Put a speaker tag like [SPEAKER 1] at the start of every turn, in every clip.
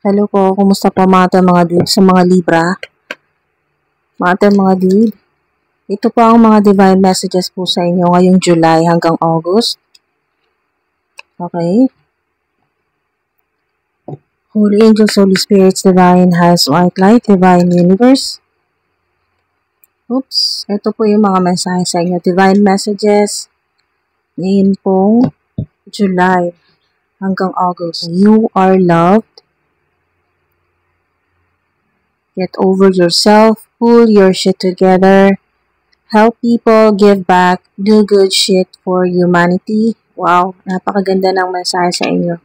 [SPEAKER 1] Hello po, kumusta po mga dude sa mga Libra? Mga dude, ito po ang mga divine messages po sa inyo ngayong July hanggang August. Okay? Holy Angels, Holy Spirits, Divine Highest White Light, Divine Universe. Oops, ito po yung mga mensahe sa inyo. Divine messages ngayon pong July hanggang August. You are loved. Get over yourself, pull your shit together, help people, give back, do good shit for humanity. Wow, napakaganda ng mensahe sa inyo.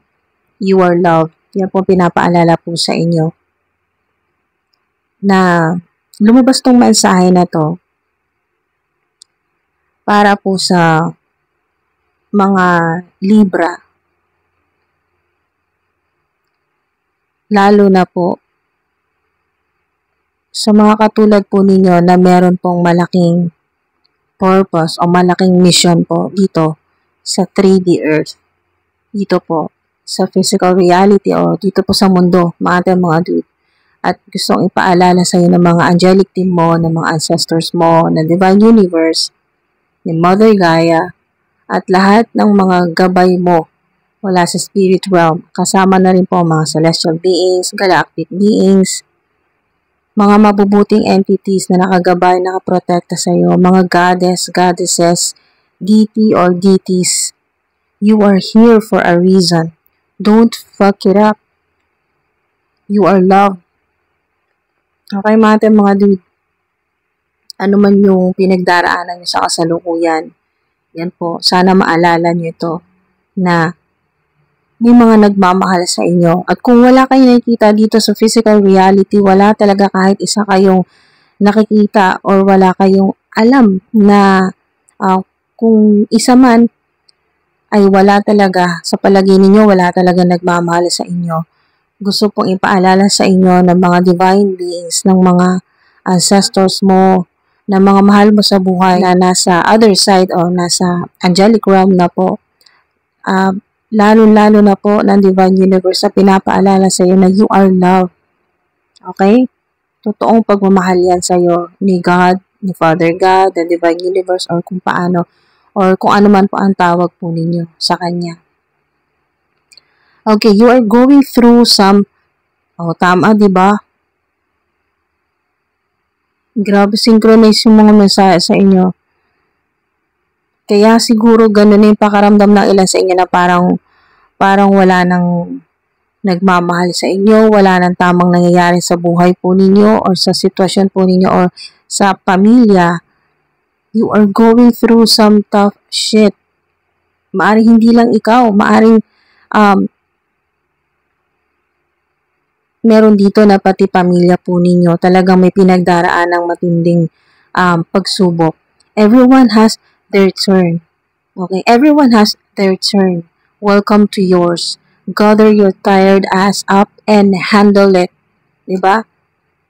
[SPEAKER 1] You are loved. Yan po pinapaalala po sa inyo na lumabas tong mensahe na to para po sa mga Libra. Lalo na po sa mga katulad po ninyo na meron pong malaking purpose o malaking mission po dito sa 3D Earth. Dito po sa physical reality o dito po sa mundo, mga dude. At gustong ipaalala sa iyo ng mga angelic team mo, ng mga ancestors mo, ng Divine Universe, ni Mother Gaia, at lahat ng mga gabay mo wala sa spirit realm. Kasama na rin po mga celestial beings, galactic beings, mga mabubuting entities na nakagabay, nakaprotekta sa iyo, mga goddess, goddesses, deity or deities. You are here for a reason. Don't fuck it up. You are loved. Okay, mga dude. Ano man yung pinagdaraanan nyo sa kasalukuyan, yan po, sana maalala nyo ito na may mga nagmamahal sa inyo. At kung wala kayo nakikita dito sa physical reality, wala talaga kahit isa kayong nakikita or wala kayong alam na kung isa man ay wala talaga sa palagay ninyo, wala talaga nagmamahal sa inyo. Gusto pong ipaalala sa inyo ng mga divine beings, ng mga ancestors mo, ng mga mahal mo sa buhay na nasa other side o nasa angelic realm na po. Lalo-lalo na po ng Divine Universe na pinapaalala sa iyo na you are loved. Okay? Totoong pagmamahal yan sa iyo ni God, ni Father God, the Divine Universe, or kung paano, or kung ano man po ang tawag po ninyo sa Kanya. Okay, you are going through some, tama, di ba? Grabe, synchronize yung mga mensahe sa inyo. Kaya siguro ganun yung pakaramdam ng ilan sa inyo na parang wala nang nagmamahal sa inyo, wala nang tamang nangyayari sa buhay po ninyo or sa sitwasyon po ninyo or sa pamilya. You are going through some tough shit. Maaring hindi lang ikaw, maaring meron dito na pati pamilya po ninyo. Talagang may pinagdaraan ng matinding pagsubok. Everyone has their turn. Okay? Everyone has their turn. Welcome to yours. Gather your tired ass up and handle it. Diba?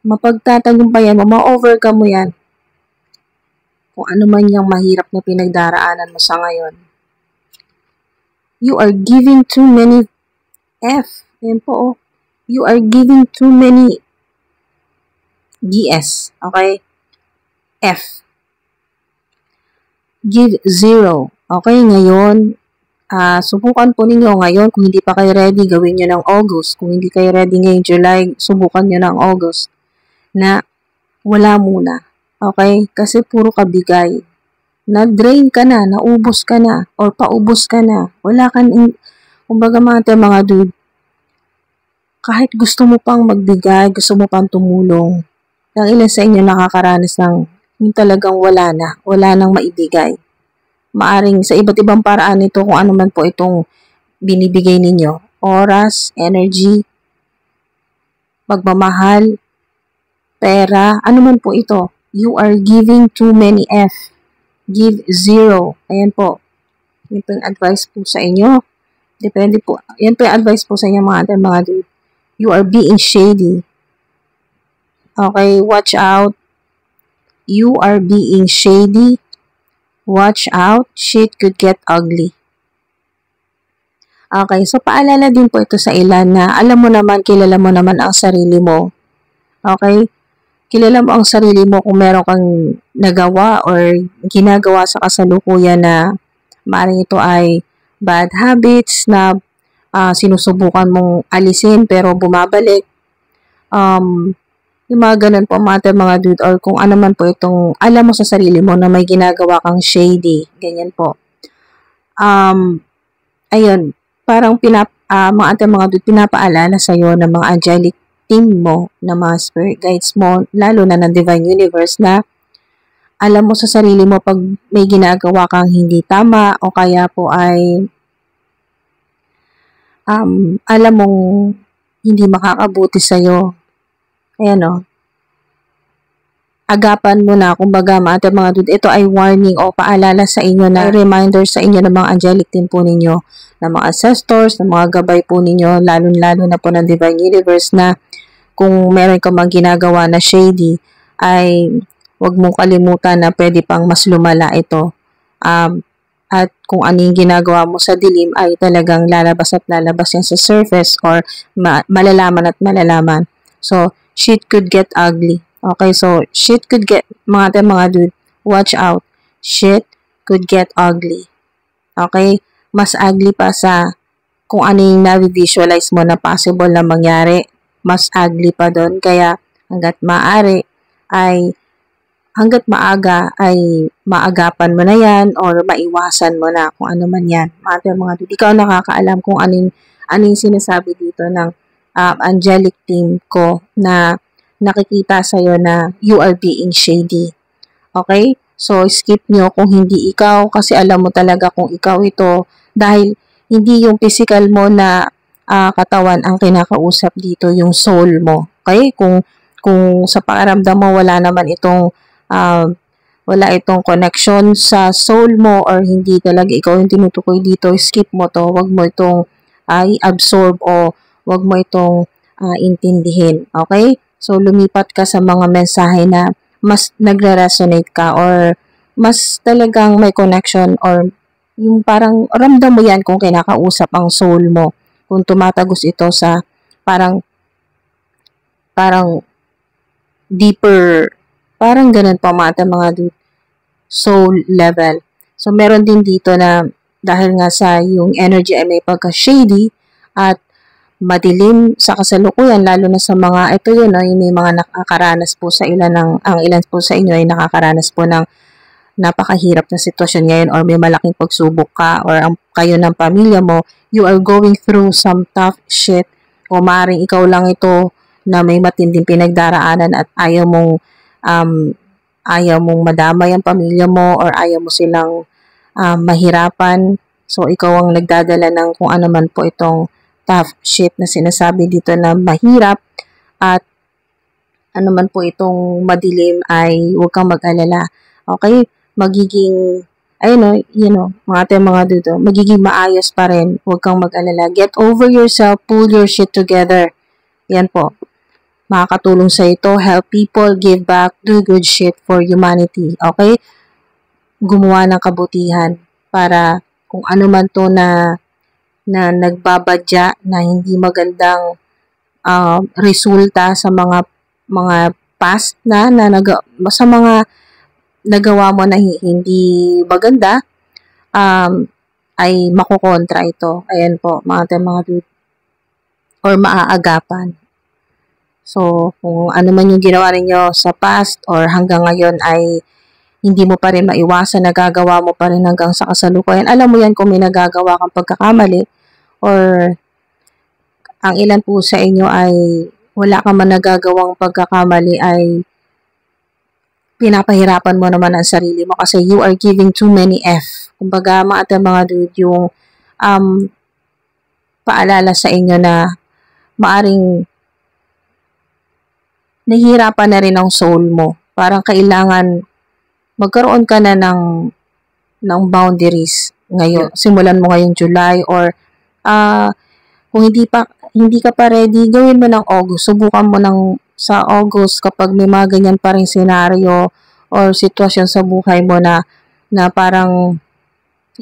[SPEAKER 1] Mapagtatagumpayan mo, ma-overcome mo yan. Kung ano man yung mahirap na pinagdaraanan mo sa ngayon. You are giving too many F. Yan po, You are giving too many DS. Okay? F. Give 0. Okay, ngayon, subukan po ninyo ngayon. Kung hindi pa kayo ready, gawin nyo ng August. Kung hindi kayo ready ngayong July, subukan nyo ng August. Na wala muna. Okay? Kasi puro kabigay. Na-drain ka na, naubos ka na, or paubos ka na. Wala ka na, kumbaga mga dude, kahit gusto mo pang magbigay, gusto mo pang tumulong, ang ilan sa inyo nakakaranas ng yung talagang wala nang maibigay. Maaring sa iba't ibang paraan ito kung ano man po itong binibigay ninyo. Oras, energy, pagmamahal, pera, ano man po ito. You are giving too many F. Give 0. Ayan po. Yan po yung advice po sa inyo. Depende po. Yan po yung advice po sa inyo mga dude. You are being shady. Okay, watch out. You are being shady. Watch out. Shit could get ugly. Okay, so paalala din po ito sa ilan na alam mo naman, kilala mo naman ang sarili mo. Okay? Kilala mo ang sarili mo kung meron kang nagawa or ginagawa sa kasalukuyan na maaaring ito ay bad habits na sinusubukan mong alisin pero bumabalik. Yung mga ganun po mga dude, or kung ano man po itong alam mo sa sarili mo na may ginagawa kang shady, ganyan po. Ayun, parang mga dude, pinapaalala sa'yo ng mga angelic team mo, ng mga spirit guides mo, lalo na ng Divine Universe, na alam mo sa sarili mo pag may ginagawa kang hindi tama o kaya po ay alam mong hindi makakabuti sa'yo. Ayan o. Agapan mo na, kumbaga mga dude, ito ay warning o paalala sa inyo na reminder sa inyo ng mga angelic team po ninyo, ng mga ancestors, ng mga gabay po ninyo, lalo na po ng Divine Universe, na kung meron kang mga ginagawa na shady, ay huwag mong kalimutan na pwede pang mas lumala ito. At kung ano yung ginagawa mo sa dilim ay talagang lalabas yan sa surface, or malalaman. So, shit could get ugly. Okay, so shit could get, mga dude, watch out. Shit could get ugly. Okay? Mas ugly pa sa kung ano yung na-visualize mo na possible na mangyari. Mas ugly pa doon. Kaya hanggat maaga ay maagapan mo na yan or maiwasan mo na kung ano man yan. Mga dude, ikaw nakakaalam kung ano yung sinasabi dito ng angelic team ko na nakikita sa'yo na you are being shady. Okay? So, skip nyo kung hindi ikaw, kasi alam mo talaga kung ikaw ito, dahil hindi yung physical mo na katawan ang kinakausap dito, yung soul mo. Okay? Kung sa pakiramdam mo wala naman wala itong connection sa soul mo, or hindi talaga ikaw yung tinutukoy dito, skip mo to. Wag mo itong i-absorb o wag mo itong intindihin. Okay? So, lumipat ka sa mga mensahe na mas nagre-resonate ka, or mas talagang may connection, or yung parang ramdam mo yan kung kinakausap ang soul mo. Kung tumatagos ito sa parang deeper, parang ganun pa mga soul level. So, meron din dito na dahil nga sa yung energy ay may pagka-shady at madilim sa kasalukuyan, lalo na sa mga, ito yun, yung may mga nakakaranas po sa ang ilan po sa inyo ay nakakaranas po ng napakahirap na sitwasyon ngayon, or may malaking pagsubok ka, or kayo ng pamilya mo, you are going through some tough shit, o maaaring ikaw lang ito na may matinding pinagdaraanan at ayaw mong madamay ang pamilya mo, or ayaw mo silang mahirapan. So, ikaw ang nagdadala ng kung ano man po itong tough shit na sinasabi dito na mahirap, at ano man po itong madilim ay huwag kang mag-alala. Okay? Magiging, mga dudo, magiging maayos pa rin. Huwag kang mag-alala. Get over yourself, pull your shit together. Yan po. Makakatulong sa ito, help people, give back, do good shit for humanity. Okay? Gumawa ng kabutihan para kung ano man to na nagbabadya na hindi magandang resulta sa mga past sa mga nagawa mo na hindi maganda, ay makokontra ito. Ayan po, mga dude, or maaagapan. So, kung ano man yung ginawa ninyo sa past or hanggang ngayon ay hindi mo pa rin maiwasan, nagagawa mo pa rin hanggang sa kasalukuyan. Alam mo yan kung may nagagawa kang pagkakamali, or ang ilan po sa inyo ay wala ka man nagagawang pagkakamali, ay pinapahirapan mo naman ang sarili mo kasi you are giving too many F. Kumbaga, mga dude, yung paalala sa inyo na maaring nahihirapan na rin ang soul mo. Parang kailangan magkaroon ka na ng boundaries ngayon. Simulan mo ngayong July, or kung hindi ka pa ready, gawin mo ng August. Subukan mo sa August, kapag may mga ganyan pa rin senaryo or sitwasyon sa buhay mo na parang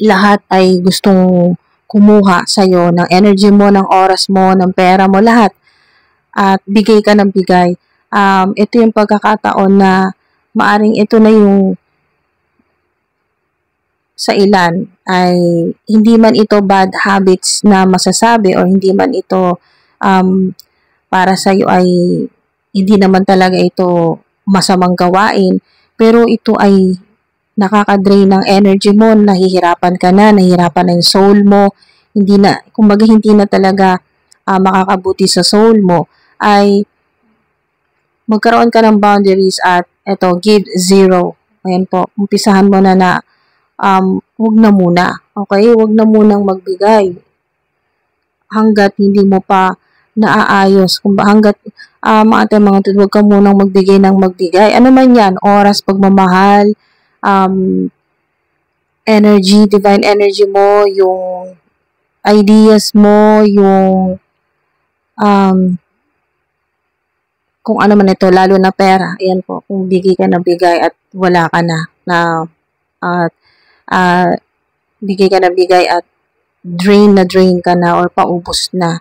[SPEAKER 1] lahat ay gustong kumuha sa'yo ng energy mo, ng oras mo, ng pera mo, lahat. At bigay ka ng bigay. Ito yung pagkakataon na maaring ito na yung sa ilan ay hindi man ito bad habits na masasabi or hindi man ito para sa iyo ay hindi naman talaga ito masamang gawain, pero ito ay nakaka-drain ng energy mo, nahihirapan ka na, nahihirapan na yung soul mo, hindi na, kumbaga hindi na talaga makakabuti sa soul mo, ay magkaroon ka ng boundaries at eto, give zero. Ayan po, umpisahan mo na wag na muna. Okay? Wag na munang magbigay hanggat hindi mo pa naaayos. Kung hanggat mga tudod, wag ka munang magbigay ng magbigay. Ano man yan, oras, pagmamahal, energy, divine energy mo, yung ideas mo, yung kung ano man ito, lalo na pera. Ayan po, kung bigay ka ng bigay at wala ka na bigay ka ng bigay at drain ka na or paubos na.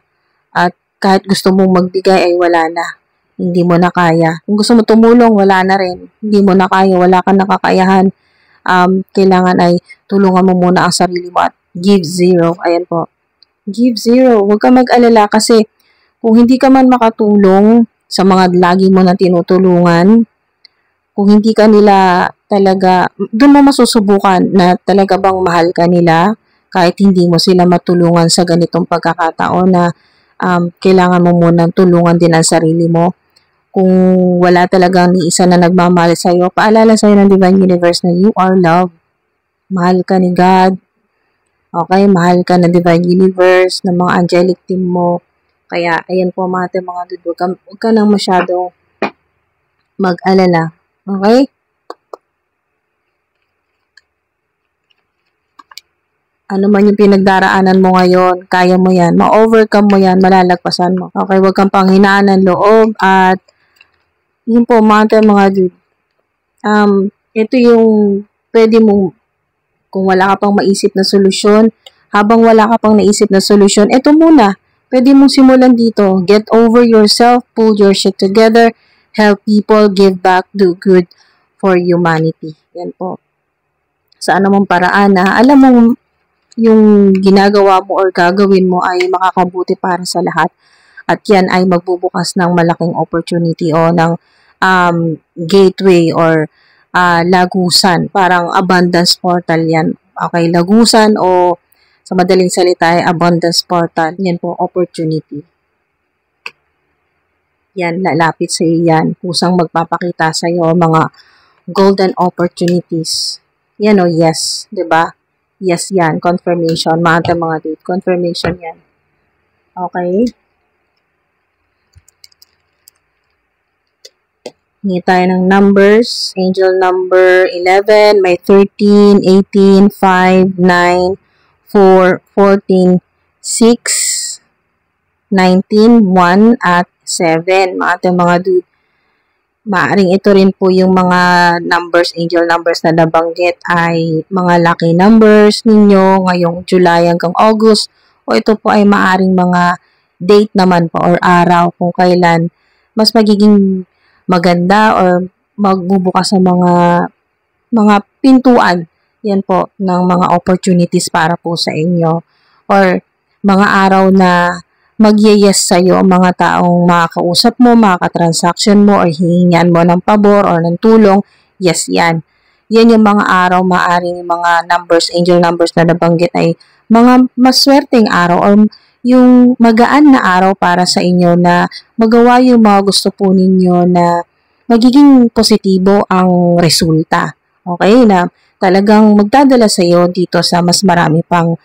[SPEAKER 1] At kahit gusto mong magbigay ay wala na. Hindi mo na kaya. Kung gusto mo tumulong, wala na rin. Hindi mo na kaya, wala kang nakakayahan. Kailangan ay tulungan mo muna ang sarili mo at give zero. Ayan po. Give zero. Huwag ka mag-alala kasi kung hindi ka man makatulong sa mga lagi mo na tinutulungan, kung hindi ka nila talaga, doon mo masusubukan na talaga bang mahal ka nila kahit hindi mo sila matulungan sa ganitong pagkakataon na kailangan mo munang tulungan din ang sarili mo. Kung wala talagang ni isa na nagmamahal sa iyo, paalala sa iyo ng Divine Universe na you are loved. Mahal ka ni God. Okay, mahal ka ng Divine Universe, ng mga angelic team mo. Kaya, ayan po mga dude, huwag ka nang masyadong mag-alala. Okay? Ano man yung pinagdaraanan mo ngayon, kaya mo yan, ma-overcome mo yan, malalagpasan mo. Okay, huwag kang panghinaan ng loob at yun po mga dude. Ito yung pwede mong, kung wala ka pang maisip na solusyon, habang wala ka pang naisip na solusyon, ito muna. Pwede mong simulan dito. Get over yourself, pull your shit together, help people, give back, do good for humanity. Yan po. Sa anumang paraan na alam mong yung ginagawa mo or gagawin mo ay makakabuti para sa lahat. At yan ay magbubukas ng malaking opportunity o ng gateway or lagusan. Parang abundance portal yan. Okay, lagusan o sa madaling salita ay abundance portal. Yan po, opportunity. Yan, lalapit sa iyo yan. Kusang magpapakita sa iyo mga golden opportunities. Yan o, yes. 'Di ba? Yes yan. Confirmation. Mga dude. Confirmation yan. Okay? Hingi tayo ng numbers. Angel number 11, may 13, 18, 5, 9, 4, 14, 6, 19, 1, at 7. Mga dude. Maaring ito rin po yung mga numbers, angel numbers na nabanggit ay mga lucky numbers ninyo ngayong July hanggang August. O ito po ay maaring mga date naman po or araw kung kailan mas magiging maganda or magbubukas sa mga pintuan yan po ng mga opportunities para po sa inyo or mga araw na mag-yes sa'yo ang mga taong makakausap mo, makakatransaction mo or hihingan mo ng pabor or ng tulong, yes yan. Yan yung mga araw, maaring mga numbers, angel numbers na nabanggit ay mga maswerteng araw or yung magaan na araw para sa inyo na magawa yung mga gusto po ninyo na magiging positibo ang resulta. Okay? Na talagang magdadala sa iyo dito sa mas marami pang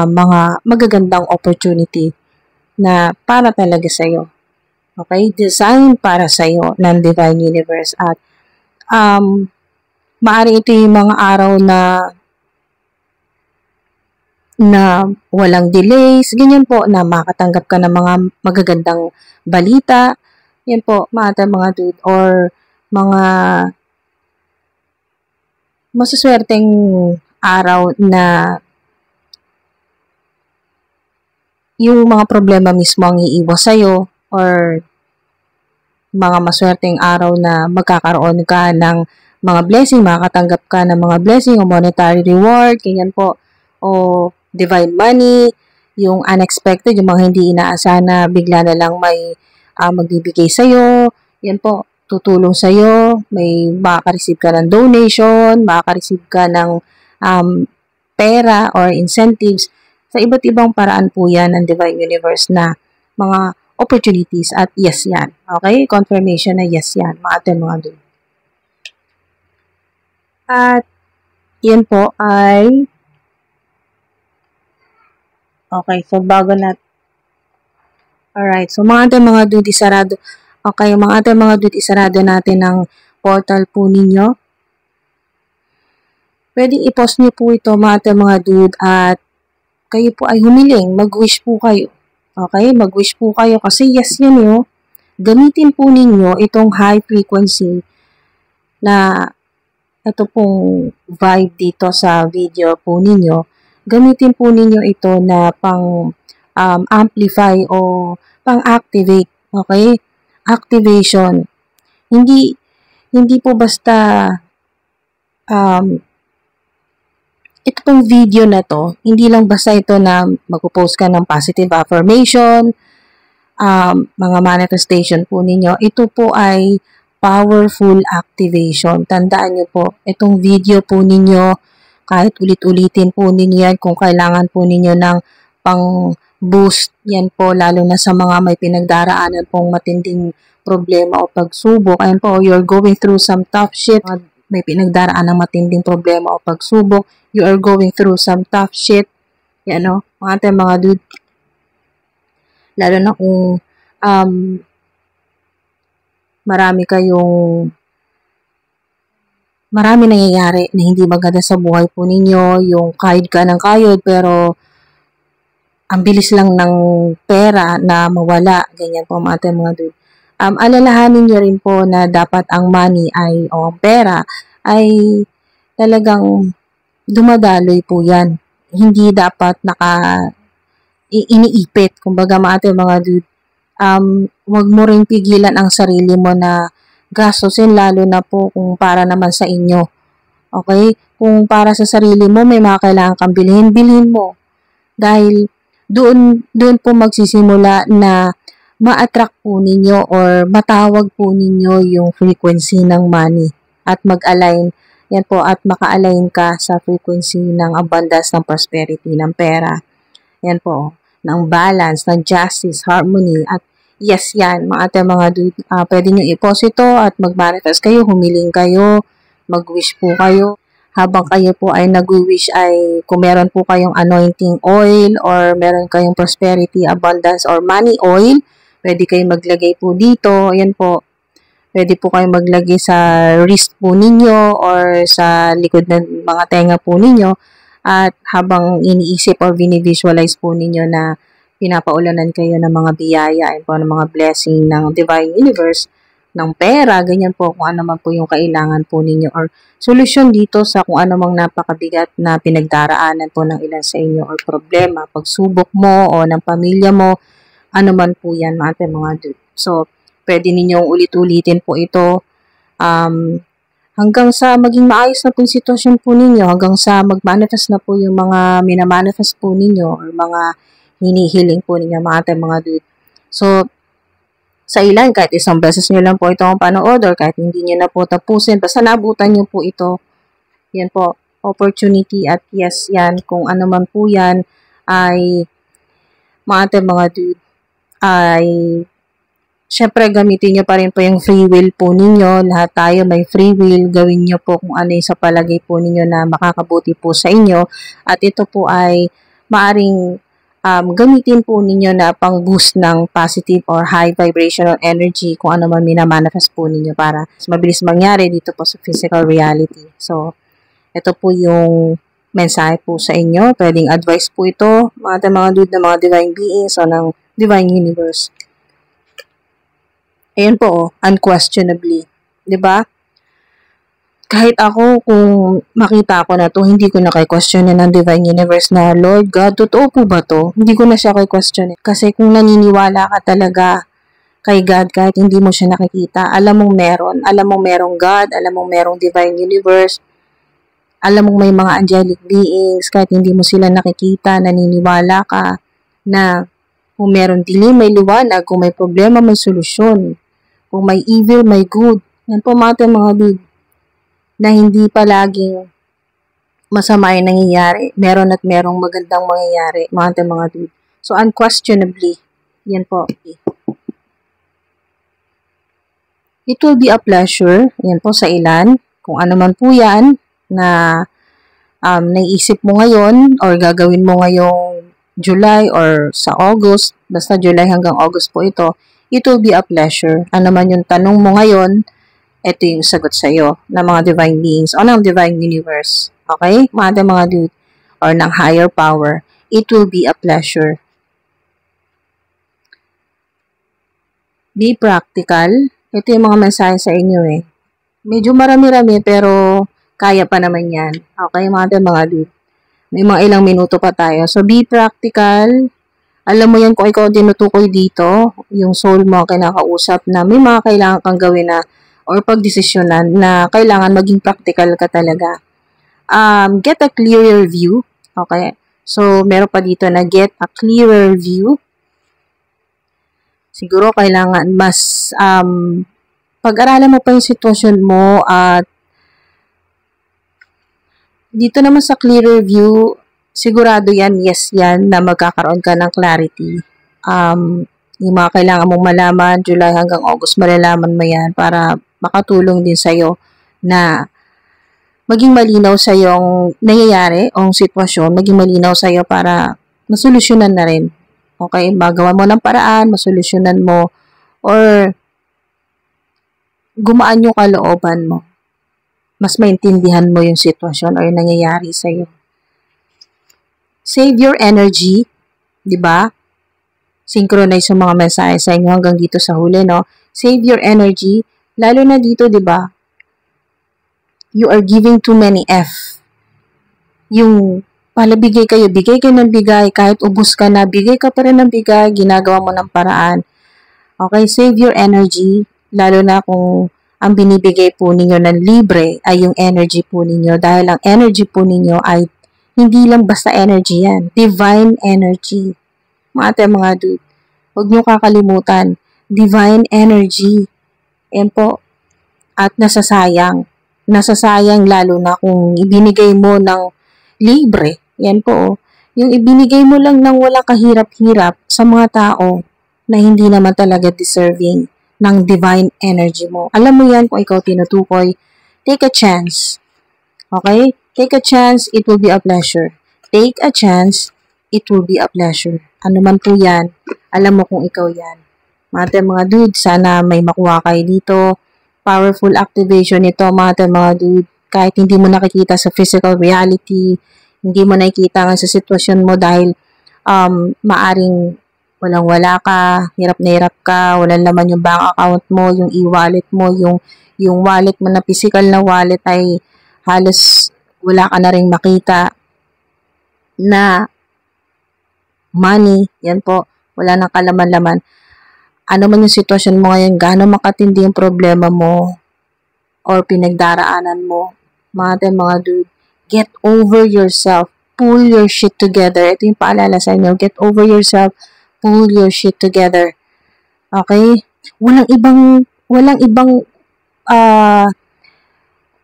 [SPEAKER 1] mga magagandang opportunity na para talaga sa iyo. Okay? Design para sa iyo ng Divine Universe at maaari ito yung mga araw na walang delays, ganyan po, na makatanggap ka ng mga magagandang balita, yan po, mga dude, or mga masuswerteng araw na yung mga problema mismo ang iiwas sa'yo or mga maswerteng araw na magkakaroon ka ng mga blessing, makakatanggap ka ng mga blessing o monetary reward, ganyan po, o divine money, yung unexpected, yung mga hindi inaasahan na bigla na lang may magbibigay sa'yo, yan po, tutulong sa'yo, may makaka-receive ka ng donation, makaka-receive ka ng pera or incentives. Sa iba't ibang paraan po yan ng Divine Universe na mga opportunities at yes yan. Okay? Confirmation na yes yan, mga ating mga dude. At yan po ay okay, so bago na alright, so mga ating mga dude isarado. Okay, mga ating mga dude isarado natin ang portal po ninyo. Pwedeng i-pause niyo po ito mga ating mga dude at kayo po ay humiling, mag-wish po kayo. Okay, mag-wish po kayo kasi yes yan yun. Gamitin po ninyo itong high frequency na ito pong vibe dito sa video po ninyo. Gamitin po ninyo ito na pang amplify o pang activate. Okay, activation. Hindi po basta ito pong video na to, hindi lang basta ito na magpo-post ka ng positive affirmation, mga manifestation po ninyo. Ito po ay powerful activation. Tandaan nyo po, itong video po ninyo, kahit ulit-ulitin po ninyo yan kung kailangan po ninyo ng pang-boost yan po, lalo na sa mga may pinagdaraanan pong matinding problema o pagsubok. Ayan po, you're going through some tough shit, may pinagdaraan ng matinding problema o pagsubok, you are going through some tough shit, yan o, mga mga dude. Lalo na kung marami nangyayari na hindi maganda sa buhay po ninyo, yung kayod ka ng kayod, pero ang bilis lang ng pera na mawala, ganyan po mga dude. Alalahanin nyo rin po na dapat ang money ay, o ang pera, ay talagang dumadaloy po yan. Hindi dapat iniipit. Kumbaga mga dude, wag mo rin pigilan ang sarili mo na gastusin, lalo na po kung para naman sa inyo. Okay? Kung para sa sarili mo, may mga kailangan kang bilhin mo. Dahil doon po magsisimula na ma-attract po ninyo or matawag po ninyo yung frequency ng money at mag-align yan po at maka-align ka sa frequency ng abundance, ng prosperity, ng pera. Yan po, ng balance, ng justice, harmony, at yes yan, mga dude, pwede nyo i-pause ito at mag-manifest kayo, humiling kayo, mag-wish po kayo. Habang kayo po ay nag-wish ay kung meron po kayong anointing oil or meron kayong prosperity, abundance, or money oil, pwede kayong maglagay po dito. Yan po, pwede po kayong maglagay sa wrist po ninyo or sa likod ng mga tenga po ninyo. At habang iniisip or visualize po ninyo na pinapaulanan kayo ng mga biyaya ay po ng mga blessing ng Divine Universe, ng pera, ganyan po kung ano man po yung kailangan po ninyo or solusyon dito sa kung ano mang napakabigat na pinagdaraanan po ng ilan sa inyo or problema, pagsubok mo o ng pamilya mo, ano man po yan mga dude. So, pwede ninyong ulit-ulitin po ito hanggang sa maging maayos na po yung sitwasyon po ninyo, hanggang sa mag-manifest na po yung mga minamanifest po ninyo or mga hinihiling po ninyo mga dude. So, sa ilan, kahit isang beses nyo lang po ito ang panood or kahit hindi nyo na po tapusin, basta naabutan nyo po ito, yan po, opportunity at yes yan, kung ano man po yan ay mga dude, ay syempre gamitin nyo pa rin po yung free will po ninyo. Lahat tayo may free will. Gawin nyo po kung ano yung sa palagay po ninyo na makakabuti po sa inyo. At ito po ay maaring gamitin po ninyo na pang boost ng positive or high vibrational energy kung ano man minamanifest po ninyo para mabilis mangyari dito po sa physical reality. So, ito po yung mensahe po sa inyo. Pwedeng advice po ito mga dude na mga divine beings o ng Divine Universe. Ayan po, unquestionably. 'Di ba? kahit ako, kung makita ko na to, hindi ko na kay questionin ng Divine Universe na, Lord God, totoo po ba to? Hindi ko na siya kay questionin. Kasi kung naniniwala ka talaga kay God, kahit hindi mo siya nakikita, alam mong meron. Alam mong merong God, alam mong merong Divine Universe, alam mong may mga angelic beings, kahit hindi mo sila nakikita, naniniwala ka na kung meron dilim, may liwanag, kung may problema, may solusyon. Kung may evil, may good. Yan po mga dude, na hindi palaging masama yung nangyayari. Meron at merong magandang mangyayari, mga dude. So, unquestionably, yan po. It will be a pleasure, yan po sa ilan, kung ano man po yan, na naisip mo ngayon, or gagawin mo ngayong July, or sa August, basta July hanggang August po ito, it will be a pleasure. Ano man yung tanong mo ngayon, ito yung sagot sa'yo ng mga divine beings o ng divine universe. Okay? Mga dude, or ng higher power, it will be a pleasure. Be practical. Ito yung mga mensahe sa inyo eh. Medyo marami-rami pero kaya pa naman yan. Okay, mga dude. May mga ilang minuto pa tayo. So, be practical. Alam mo yan kung ikaw tinutukoy dito, yung soul mo kinakausap na may mga kailangan kang gawin na or pagdesisyonan na kailangan maging practical ka talaga. Get a clearer view. Okay? So, meron pa dito na get a clearer view. Siguro kailangan mas pag-aralan mo pa yung sitwasyon mo at dito naman sa clearer view, sigurado yan, yes yan, na magkakaroon ka ng clarity. Yung mga kailangan mong malaman, July hanggang August, malalaman mo yan para makatulong din sa'yo na maging malinaw sa yung nangyayari o sitwasyon, maging malinaw sa'yo para masolusyonan na rin. Okay? Magawa mo ng paraan, masolusyonan mo, or gumaan yung kalooban mo. Mas maintindihan mo yung sitwasyon or yung nangyayari sa'yo. Save your energy, di ba? Synchronize yung mga mensahe sa inyo hanggang dito sa huli, no? Save your energy, lalo na dito, di ba? You are giving too many F. Yung palabigay kayo, bigay kayo ng bigay, kahit ubus ka na, bigay ka pa rin ng bigay, ginagawa mo ng paraan. Okay, save your energy, lalo na kung ang binibigay po ninyo ng libre ay yung energy po ninyo, dahil ang energy po ninyo ay hindi lang basta energy yan, divine energy. Mga dude, huwag nyo kakalimutan, divine energy. Yan po, at nasasayang lalo na kung ibinigay mo ng libre. Yan po, yung ibinigay mo lang ng walang kahirap-hirap sa mga tao na hindi naman talaga deserving ng divine energy mo. Alam mo yan kung ikaw tinutukoy. Take a chance. Okay? Take a chance, it will be a pleasure. Take a chance, it will be a pleasure. Ano man po yan, alam mo kung ikaw yan. Mga dude, sana may makuha kayo dito. Powerful activation ito, mga dude. Kahit hindi mo nakikita sa physical reality, hindi mo nakikita nga sa sitwasyon mo dahil maaring walang-wala ka, hirap na hirap ka, walang laman yung bank account mo, yung e-wallet mo, yung wallet mo na physical na wallet ay halos wala ka na rin makita na money, yan po, wala nang kalaman-laman. Ano man yung sitwasyon mo ngayon, gaano makatindi yung problema mo or pinagdaraanan mo, mga dude, get over yourself, pull your shit together. Ito yung paalala sa inyo, get over yourself, pull your shit together. Okay? Walang ibang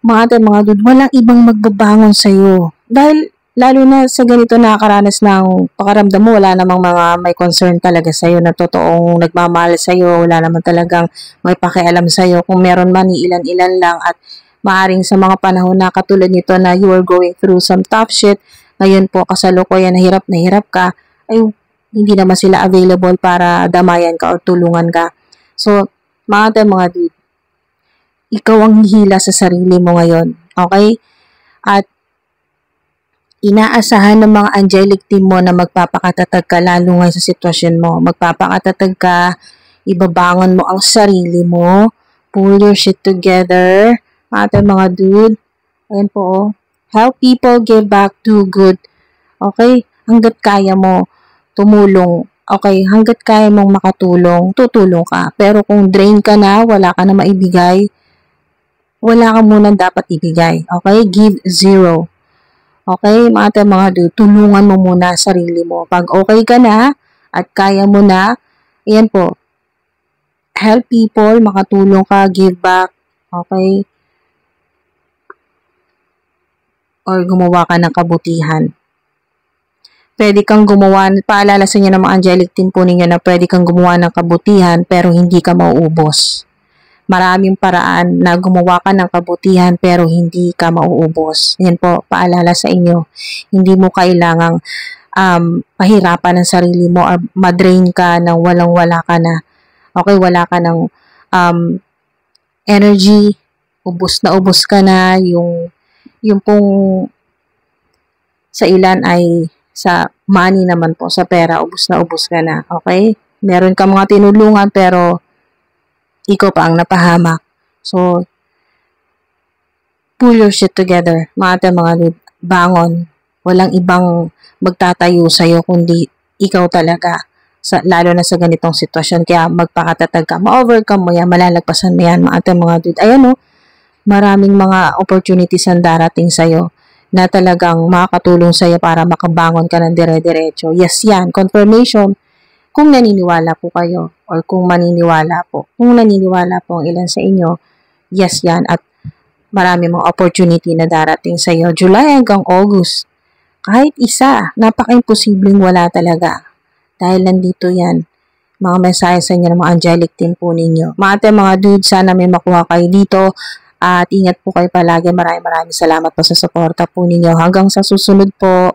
[SPEAKER 1] mga dude, walang ibang magbabangon sa'yo. Dahil, lalo na sa ganito nakakaranas ng pakaramdam mo, wala namang mga may concern talaga sa'yo na totoong nagmamahal sa'yo, wala naman talagang may pakialam sa'yo. Kung meron man, ilan-ilan lang at maaring sa mga panahon na katulad nito na you are going through some tough shit, ngayon po kasalukuyan na hirap ka, ay hindi naman sila available para damayan ka o tulungan ka. So, mga dude, ikaw ang hihila sa sarili mo ngayon. Okay? At inaasahan ng mga angelic team mo na magpapakatatag ka lalo ngayon sa sitwasyon mo. Magpapakatatag ka, ibabangon mo ang sarili mo, pull your shit together, ating mga dude. Ayan po, oh. Help people, give back, do good. Okay? Hanggat kaya mo tumulong. Okay, hanggat kaya mong makatulong, tutulong ka. Pero kung drain ka na, wala ka na maibigay, wala ka munang dapat ibigay. Okay? Give zero. Okay, mga dude, tulungan mo muna sarili mo. Pag okay ka na at kaya mo na, ayan po, help people, makatulong ka, give back, okay? Or gumawa ka ng kabutihan. Pwede kang gumawa, paalala sa inyo ng mga angelic team po ninyo na pwede kang gumawa ng kabutihan pero hindi ka mauubos. Maraming paraan na gumawa ka ng kabutihan pero hindi ka mauubos. Yan po, paalala sa inyo. Hindi mo kailangang pahirapan ang sarili mo or madrain ka nang walang-wala ka na. Okay, wala ka ng energy, ubos na ubos ka na, yung pong sa ilan ay sa money naman po, sa pera, ubos na ubos ka na. Okay? Meron ka mga tinulungan pero ikaw pa ang napahamak. So, pull your shit together. Mga bangon. Walang ibang magtatayo sa'yo kundi ikaw talaga. Lalo na sa ganitong sitwasyon. Kaya magpakatatag ka. Ma-overcome mo yan. Malalagpasan mo yan. Mga dude. Ayan o. Maraming mga opportunities ang darating sa'yo na talagang makakatulong sa'yo para makabangon ka ng dire-diretso. Yes, yan. Confirmation. Kung naniniwala po kayo or kung maniniwala po. Kung naniniwala po ang ilan sa inyo, yes yan. At marami mga opportunity na darating sa iyo. July hanggang August. Kahit isa, napaka-imposibleng wala talaga. Dahil nandito yan. Mga mensahe sa inyo ng mga angelic team po ninyo. Mga dude, sana may makuha kayo dito. At ingat po kayo palagi. Maraming salamat po sa suporta po ninyo. Hanggang sa susunod po.